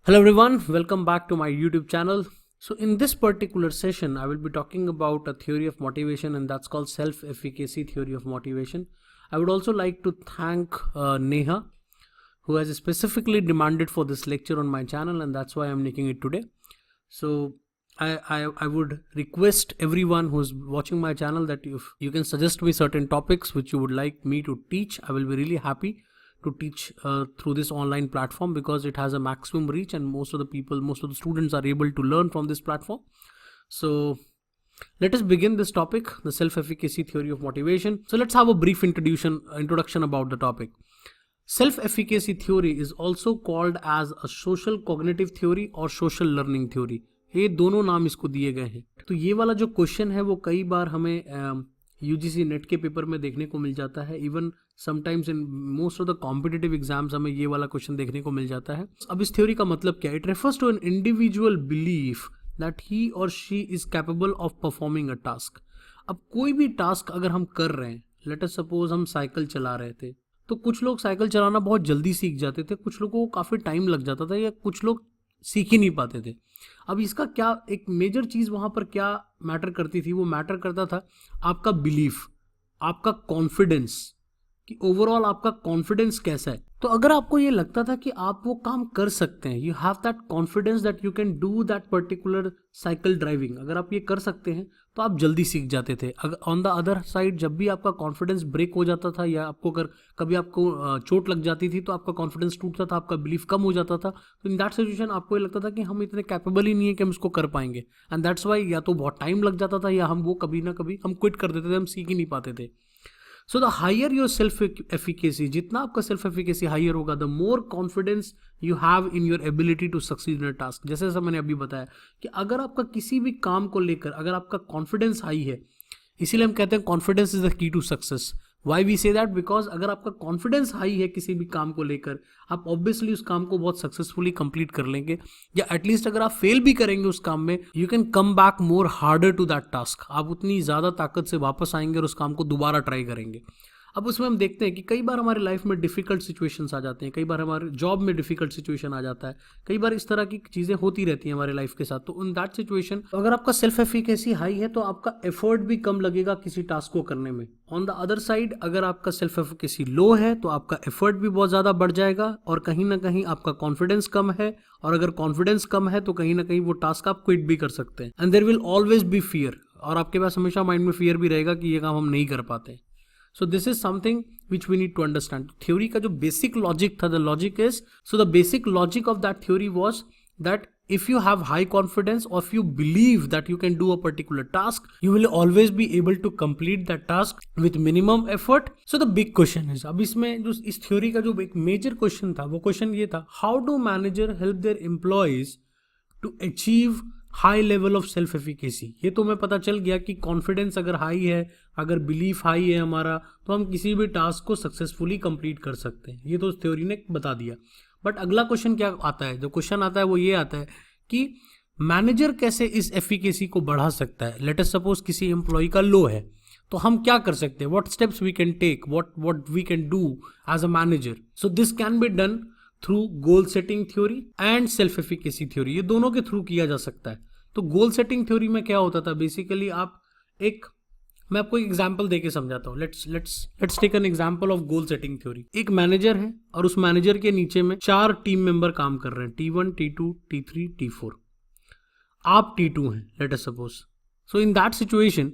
Hello everyone, welcome back to my YouTube channel. So in this particular session, I will be talking about a theory of motivation, and that's called self-efficacy theory of motivation. I would also like to thank Neha, who has specifically demanded for this lecture on my channel, and that's why I'm making it today. So I would request everyone who's watching my channel that if you can suggest me certain topics which you would like me to teach, I will be really happy to teach through this online platform, because it has a maximum reach and most of the students are able to learn from this platform. So let us begin this topic, the self-efficacy theory of motivation. So let's have a brief introduction about the topic. Self-efficacy theory is also called as a social cognitive theory और social learning theory. ये दोनों नाम इसको दिए गए हैं. तो ये वाला जो क्वेश्चन है वो कई बार हमें यूजीसी नेट के पेपर में देखने को मिल जाता है. Even sometimes in most of the competitive exams हमें ये वाला क्वेश्चन देखने को मिल जाता है. अब इस थ्योरी का मतलब क्या है? It refers to an individual belief that he और she is capable of performing a task. अब कोई भी टास्क अगर हम कर रहे हैं, लेट अस सपोज हम साइकिल चला रहे थे, तो कुछ लोग साइकिल चलाना बहुत जल्दी सीख जाते थे, कुछ लोगों को काफ़ी टाइम लग जाता था, या कुछ लोग सीख ही नहीं पाते थे. अब इसका क्या एक मेजर चीज़ वहाँ पर क्या मैटर करती थी? वो मैटर करता था आपका बिलीफ, आपका कॉन्फिडेंस, कि ओवरऑल आपका कॉन्फिडेंस कैसा है. तो अगर आपको ये लगता था कि आप वो काम कर सकते हैं, you have that confidence that you can do that particular cycle driving, अगर आप ये कर सकते हैं तो आप जल्दी सीख जाते थे. अगर ऑन द अदर साइड जब भी आपका कॉन्फिडेंस ब्रेक हो जाता था, या आपको अगर कभी आपको चोट लग जाती थी तो आपका कॉन्फिडेंस टूटता था, आपका बिलीफ कम हो जाता था, तो इन दैट सिचुएशन आपको ये लगता था कि हम इतने कैपेबल ही नहीं है कि हम इसको कर पाएंगे. एंड दैट्स वाई या तो बहुत टाइम लग जाता था, या हम वो कभी ना कभी हम क्विट कर देते थे, हम सीख ही नहीं पाते थे. So the higher your self efficacy, जितना आपका सेल्फ एफिकेसी हायर होगा, the more confidence you have in your ability to succeed in a task. जैसे जैसा मैंने अभी बताया कि अगर आपका किसी भी काम को लेकर अगर आपका कॉन्फिडेंस हाई है, इसीलिए हम कहते हैं confidence is the key to success. Why we say that? Because अगर आपका कॉन्फिडेंस हाई है किसी भी काम को लेकर, आप ऑब्वियसली उस काम को बहुत सक्सेसफुली कंप्लीट कर लेंगे, या एटलीस्ट अगर आप फेल भी करेंगे उस काम में, you can come back more harder to that task. आप उतनी ज़्यादा ताकत से वापस आएंगे और उस काम को दोबारा ट्राई करेंगे. अब उसमें हम देखते हैं कि कई बार हमारी लाइफ में डिफिकल्ट सिचुएशंस आ जाते हैं, कई बार हमारे जॉब में डिफिकल्ट सिचुएशन आ जाता है, कई बार इस तरह की चीज़ें होती रहती हैं हमारे लाइफ के साथ. तो इन दैट सिचुएशन अगर आपका सेल्फ एफिकेसी हाई है तो आपका एफर्ट भी कम लगेगा किसी टास्क को करने में. ऑन द अदर साइड अगर आपका सेल्फ एफिकेसी लो है तो आपका एफर्ट भी बहुत ज़्यादा बढ़ जाएगा, और कहीं ना कहीं आपका कॉन्फिडेंस कम है, और अगर कॉन्फिडेंस कम है तो कहीं ना कहीं वो टास्क आप क्विट भी कर सकते हैं. And there will always be fear, और आपके पास हमेशा माइंड में फियर भी रहेगा कि ये काम हम नहीं कर पाते. So this is something which we need to understand. Theory का जो basic logic था, the logic is, so the basic logic of that theory was that if you have high confidence, or if you believe that you can do a particular task, you will always be able to complete that task with minimum effort. So the big question is, अब इसमें जो इस theory का जो एक major question था, वो question ये था, how do manager help their employees to achieve high level of self efficacy. ये तो हमें पता चल गया कि कॉन्फिडेंस अगर हाई है, अगर बिलीफ हाई है हमारा, तो हम किसी भी टास्क को सक्सेसफुली कंप्लीट कर सकते हैं. ये तो उस थ्योरी ने बता दिया. बट अगला क्वेश्चन क्या आता है? जो क्वेश्चन आता है वो ये आता है कि मैनेजर कैसे इस एफिकेसी को बढ़ा सकता है. लेट अस सपोज किसी एम्प्लॉय का लो है, तो हम क्या कर सकते हैं? What steps we can take, what we can do as a manager. So this can be done through goal setting theory and self efficacy theory. ये दोनों के थ्रू किया जा सकता है. तो गोल सेटिंग थ्योरी में क्या होता था? बेसिकली मैं आपको एक एग्जांपल देके समझाता हूँ. Let's take an example of goal setting theory. एक मैनेजर है और उस मैनेजर के नीचे में 4 टीम मेंबर काम कर रहे हैं, T1, T2, T3, T4. आप T2 हैं, let us suppose. So in that situation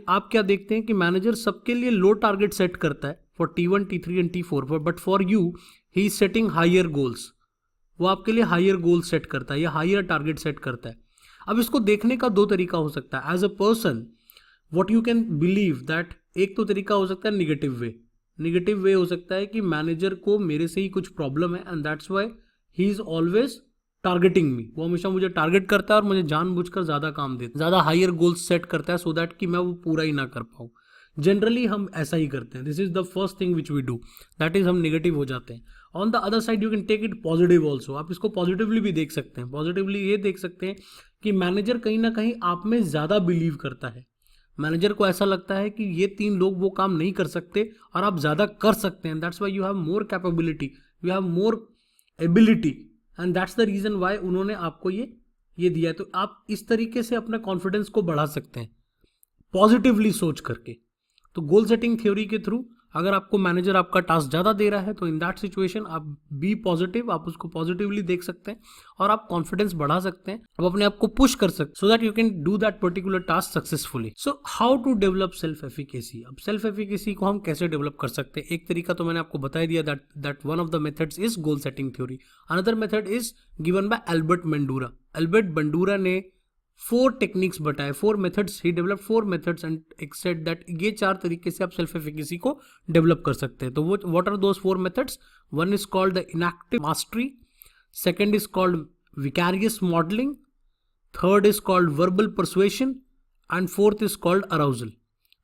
आप क्या देखते हैं कि मैनेजर सबके लिए लो टारगेट सेट करता है for T1, T3 and T4, but for you he is setting higher goals. वो आपके लिए हायर गोल सेट करता है या हायर टारगेट सेट करता है. अब इसको देखने का 2 तरीका हो सकता है. As a person what you can believe that, एक तो तरीका हो सकता है निगेटिव वे हो सकता है कि मैनेजर को मेरे से ही कुछ प्रॉब्लम है, and that's why he is always targeting me. वो हमेशा मुझे टारगेट करता है और मुझे जानबूझकर ज़्यादा काम देता है, ज़्यादा हायर गोल्स सेट करता है, सो दैट कि मैं वो पूरा ही ना कर पाऊँ. जनरली हम ऐसा ही करते हैं. This is the first thing which we do, that is हम निगेटिव हो जाते हैं. On the other side you can take it positive also. आप इसको पॉजिटिवली भी देख सकते हैं. पॉजिटिवली ये देख सकते हैं कि मैनेजर कहीं ना कहीं आप में ज़्यादा बिलीव करता है. मैनेजर को ऐसा लगता है कि ये 3 लोग वो काम नहीं कर सकते और आप ज़्यादा कर सकते हैं. That's why you have more capability, you have more ability, and that's the reason why उन्होंने आपको ये दिया है। तो आप इस तरीके से अपने कॉन्फिडेंस को बढ़ा सकते हैं पॉजिटिवली सोच करके। तो गोल सेटिंग थ्योरी के थ्रू अगर आपको मैनेजर आपका टास्क ज़्यादा दे रहा है तो इन दैट सिचुएशन आप बी पॉजिटिव, आप उसको पॉजिटिवली देख सकते हैं और आप कॉन्फिडेंस बढ़ा सकते हैं, आप अपने आप को पुश कर सकते हैं so that you can do that particular task successfully. So how to develop self efficacy. अब सेल्फ एफिकेसी को हम कैसे डेवलप कर सकते हैं? एक तरीका तो मैंने आपको बता दिया, that one of the methods is goal setting theory. Another method is given by Albert Bandura. Albert Bandura ने 4 टेक्निक्स बताए, 4 methods, he develop 4 methods and accept that ये 4 तरीके से आप सेल्फ एफिकेसी को डेवलप कर सकते हैं। तो वो what are those 4 methods? One is called the enactive mastery, second is called vicarious modelling, third is called verbal persuasion and fourth is called arousal.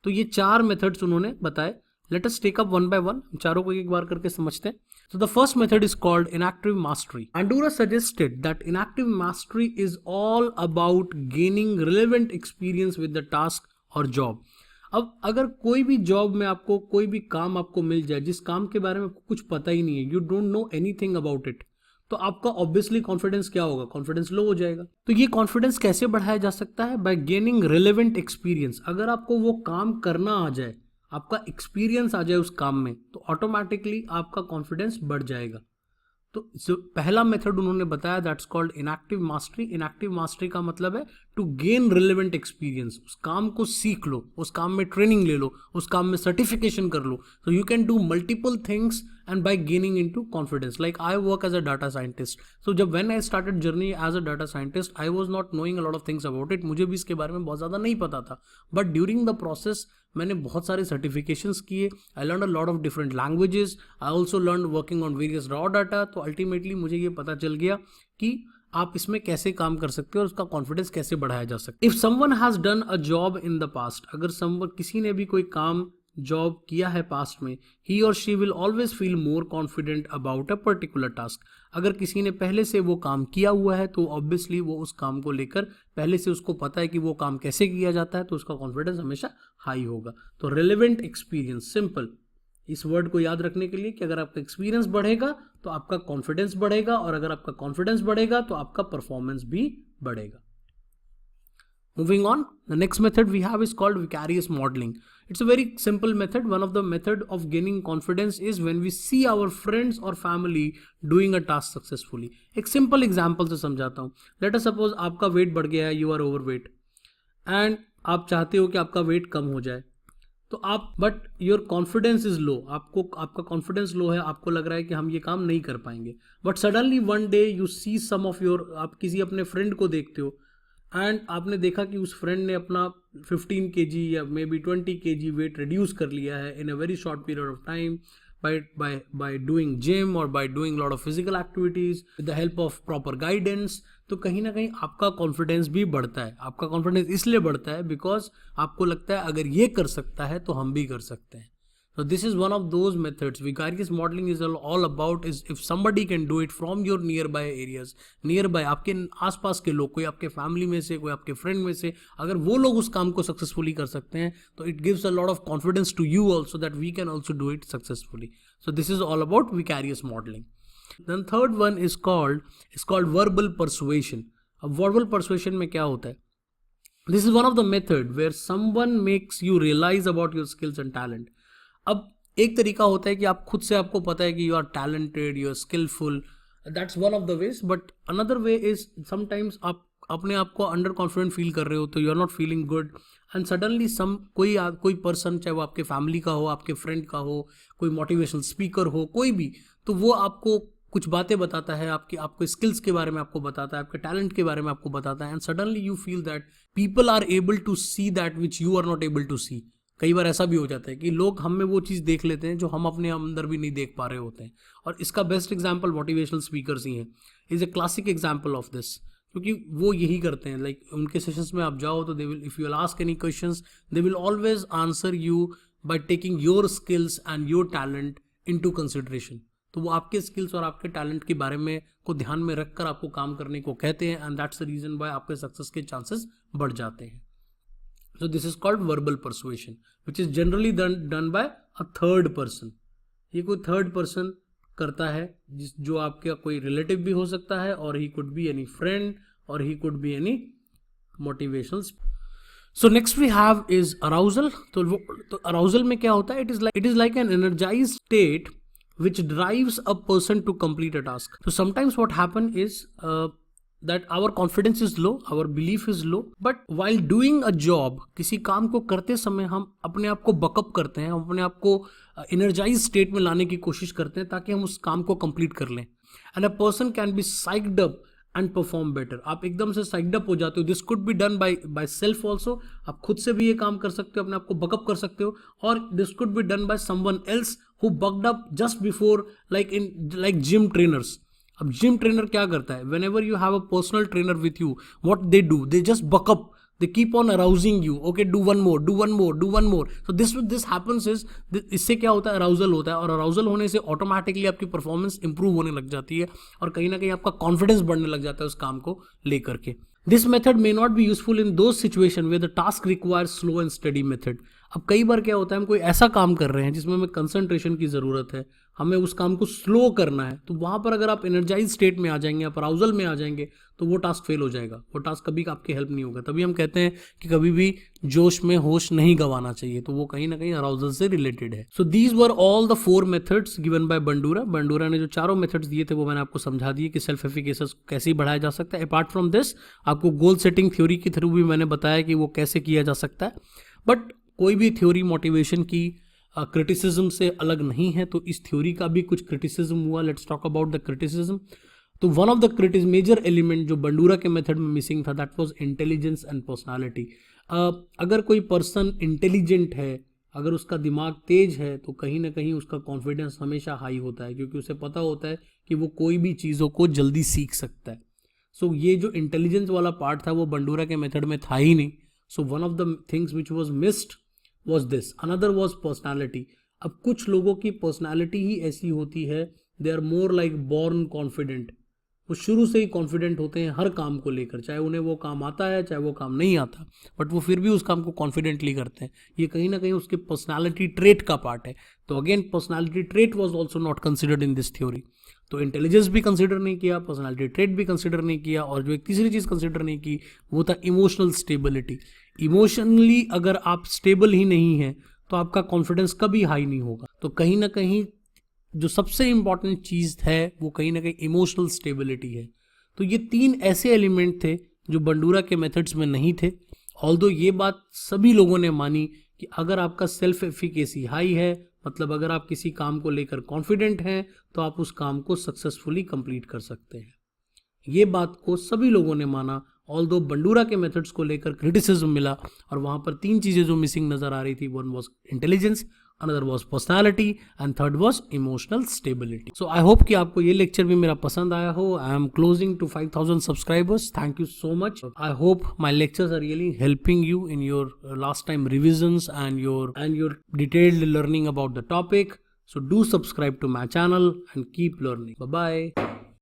तो ये 4 मेथड्स उन्होंने बताए। Let us take up one by one, चारों को एक बार करके समझते हैं। So the first method is called inactive mastery. Bandura suggested that inactive mastery is all about gaining relevant experience with the task or job. अब अगर कोई भी जॉब में आपको कोई भी काम आपको मिल जाए जिस काम के बारे में आपको कुछ पता ही नहीं है, you don't know anything about it, तो आपका ऑब्वियसली कॉन्फिडेंस क्या होगा? कॉन्फिडेंस लो हो जाएगा। तो ये कॉन्फिडेंस कैसे बढ़ाया जा सकता है? Bye gaining relevant experience. अगर आपको वो काम करना आ जाए, आपका एक्सपीरियंस आ जाए उस काम में, तो ऑटोमेटिकली आपका कॉन्फिडेंस बढ़ जाएगा। तो जो पहला मेथड उन्होंने बताया that's called inactive mastery. Inactive mastery का मतलब है टू गेन रिलेवेंट एक्सपीरियंस। उस काम को सीख लो, उस काम में ट्रेनिंग ले लो, उस काम में सर्टिफिकेशन कर लो, so you can do multiple things and by gaining into confidence. Like I work as a data scientist, so जब when I started journey as a data scientist, I was not knowing a lot of things about it. मुझे भी इसके बारे में बहुत ज़्यादा नहीं पता था, but during the process मैंने बहुत सारे certifications किए, I learned a lot of different languages, I also learned working on various raw data. तो ultimately मुझे ये पता चल गया कि आप इसमें कैसे काम कर सकते हो और उसका कॉन्फिडेंस कैसे बढ़ाया जा सकता है। If someone has done a job in the past, अगर समवन किसी ने भी कोई काम जॉब किया है पास्ट में, ही और she will always feel more confident about a particular task. अगर किसी ने पहले से वो काम किया हुआ है तो ऑब्वियसली वो उस काम को लेकर पहले से उसको पता है कि वो काम कैसे किया जाता है, तो उसका कॉन्फिडेंस हमेशा हाई होगा। तो रिलेवेंट एक्सपीरियंस, सिंपल इस वर्ड को याद रखने के लिए कि अगर आपका एक्सपीरियंस बढ़ेगा तो आपका कॉन्फिडेंस बढ़ेगा, और अगर आपका कॉन्फिडेंस बढ़ेगा तो आपका परफॉर्मेंस भी बढ़ेगा। Moving on, the next method we have is called vicarious modeling. It's a very simple method. One of the method of gaining confidence is when we see our friends or family doing a task successfully. एक simple example से समझाता हूँ. Let us suppose आपका weight बढ़ गया है, you are overweight, and आप चाहते हो कि आपका weight कम हो जाए, तो आप but your confidence is low, आपका कॉन्फिडेंस लो है, आपको लग रहा है कि हम ये काम नहीं कर पाएंगे, but suddenly one day you see some of your, आप किसी अपने फ्रेंड को देखते हो एंड आपने देखा कि उस फ्रेंड ने अपना 15 kg या maybe 20 kg weight reduce कर लिया है in a very short period of time by doing gym or by doing lot of physical activities with the help of proper guidance. तो कहीं ना कहीं आपका कॉन्फिडेंस भी बढ़ता है। आपका कॉन्फिडेंस इसलिए बढ़ता है बिकॉज आपको लगता है अगर ये कर सकता है तो हम भी कर सकते हैं। So this is one of those methods. Vicarious modeling is all about is if somebody can do it from your nearby areas, nearby आपके आसपास के लोग, कोई आपके फैमिली में से, कोई आपके फ्रेंड में से, अगर वो लोग उस काम को सक्सेसफुली कर सकते हैं तो it gives a lot of confidence to you also that we can also do it successfully. So this is all about vicarious modeling. Then third one is called verbal persuasion. अब verbal persuasion में क्या होता है? This is one of the method where someone makes you realize about your skills and talent. अब एक तरीका होता है कि आप खुद से आपको पता है कि you are talented, you are skilful, that's one of the ways, but another way is sometimes आप अपने आप को अंडर कॉन्फिडेंट फील कर रहे हो, तो you are not feeling good and suddenly कोई पर्सन, चाहे वो आपके फैमिली का हो, आपके फ्रेंड का हो, कोई मोटिवेशनल स्पीकर हो, कोई भी, तो वो आपको कुछ बातें बताता है, आपके स्किल्स के बारे में आपको बताता है, आपके टैलेंट के बारे में आपको बताता है, and suddenly you feel that people are able to see that which you are not able to see. कई बार ऐसा भी हो जाता है कि लोग हम में वो चीज़ देख लेते हैं जो हम अपने अंदर भी नहीं देख पा रहे होते हैं, और इसका बेस्ट एग्जांपल मोटिवेशनल स्पीकर्स ही हैं। Is a classic example of this, क्योंकि वो यही करते हैं। लाइक उनके सेशंस में आप जाओ तो they will, if you will ask any questions, they will always answer you by taking your skills and your talent into consideration. तो वो आपके स्किल्स और आपके टैलेंट के बारे में को ध्यान में रखकर आपको काम करने को कहते हैं, and that's the reason why आपके सक्सेस के चांसेस बढ़ जाते हैं। So this is called verbal persuasion, which is generally done by a third person. ये कोई थर्ड पर्सन करता है, जो आपका कोई रिलेटिव भी हो सकता है, और he could be any friend, और he could be any motivational. So next we have is arousal. तो अराउजल में क्या होता है, it is like an energised state which drives a person to complete a task. So sometimes what happen is that our confidence is low, our belief is low, but while doing a job, किसी काम को करते समय हम अपने आप को backup करते हैं, हम अपने आप को एनर्जाइज स्टेट में लाने की कोशिश करते हैं ताकि हम उस काम को कंप्लीट कर लें। And a person can be psyched up and perform better. आप एकदम से साइक्ड अप हो जाते हो। This could be done by self also, आप खुद से भी ये काम कर सकते हो, अपने आप को बकअप कर सकते हो, और this could be done by someone else who bucked up just before, like gym trainers. अब जिम ट्रेनर क्या करता है, whenever you have a personal trainer with you, what they do, they just buck up, they keep on arousing you, okay, do one more, do one more, do one more. So this happens is, इससे क्या होता है, arousal होता है, और arousal होने से automatically आपकी परफॉर्मेंस इंप्रूव होने लग जाती है, और कहीं ना कहीं आपका कॉन्फिडेंस बढ़ने लग जाता है उस काम को लेकर के। This method may not be useful in those situation where the task requires slow and study method. अब कई बार क्या होता है, हम कोई ऐसा काम कर रहे हैं जिसमें हमें कंसंट्रेशन की ज़रूरत है, हमें उस काम को स्लो करना है, तो वहाँ पर अगर आप एनर्जाइज स्टेट में आ जाएंगे, आप अराउजल में आ जाएंगे, तो वो टास्क फेल हो जाएगा, वो टास्क कभी आपकी हेल्प नहीं होगा। तभी हम कहते हैं कि कभी भी जोश में होश नहीं गंवाना चाहिए, तो वो कहीं ना कहीं अराउजल से रिलेटेड है। So these were all the 4 methods given by Bandura. Bandura ने जो चारों मेथड्स दिए थे वो मैंने आपको समझा दिए कि सेल्फ एफिकेसी कैसे बढ़ाया जा सकता है। अपार्ट फ्रॉम दिस, आपको गोल सेटिंग थ्योरी के थ्रू भी मैंने बताया कि वो कैसे किया जा सकता है। बट कोई भी थ्योरी मोटिवेशन की क्रिटिसिज्म से अलग नहीं है, तो इस थ्योरी का भी कुछ क्रिटिसिज्म हुआ। Let's talk about the criticism. तो one of the major element जो बंडूरा के मेथड में मिसिंग था, that was intelligence and personality. अगर कोई पर्सन इंटेलिजेंट है, अगर उसका दिमाग तेज है, तो कहीं ना कहीं उसका कॉन्फिडेंस हमेशा हाई होता है, क्योंकि उसे पता होता है कि वो कोई भी चीज़ों को जल्दी सीख सकता है। सो ये जो इंटेलिजेंस वाला पार्ट था वो बंडूरा के मेथड में था ही नहीं। So one of the things which was missed was this. Another was personality. अब कुछ लोगों की पर्सनालिटी ही ऐसी होती है, they are more like born confident. वो शुरू से ही कॉन्फिडेंट होते हैं हर काम को लेकर, चाहे उन्हें वो काम आता है चाहे वो काम नहीं आता, बट वो फिर भी उस काम को कॉन्फिडेंटली करते हैं। ये कहीं ना कहीं उसके पर्सनालिटी ट्रेट का पार्ट है। तो again personality trait was also not considered in this theory. तो इंटेलिजेंस भी कंसिडर नहीं किया, पर्सनालिटी ट्रेट भी कंसिडर नहीं किया, और जो एक तीसरी चीज़ कंसिडर नहीं की वो था इमोशनल स्टेबिलिटी। इमोशनली अगर आप स्टेबल ही नहीं हैं तो आपका कॉन्फिडेंस कभी हाई नहीं होगा। तो कहीं ना कहीं जो सबसे इंपॉर्टेंट चीज़ है वो कहीं ना कहीं इमोशनल स्टेबिलिटी है। तो ये 3 ऐसे एलिमेंट थे जो बंडूरा के मेथड्स में नहीं थे। ऑल्दो ये बात सभी लोगों ने मानी कि अगर आपका सेल्फ एफिकेसी हाई है, मतलब अगर आप किसी काम को लेकर कॉन्फिडेंट हैं, तो आप उस काम को सक्सेसफुली कंप्लीट कर सकते हैं। ये बात को सभी लोगों ने माना, ऑल्दो बंडूरा के मेथड्स को लेकर क्रिटिसिज्म मिला, और वहाँ पर 3 चीज़ें जो मिसिंग नज़र आ रही थी, one was intelligence, another was personality, and third was emotional stability. So I hope कि आपको ये लेक्चर भी मेरा पसंद आया हो। I am closing to 5000 subscribers. Thank you so much. I hope my lectures are really helping you in your last time revisions and your detailed learning about the topic. So do subscribe to my channel and keep learning. Bye bye.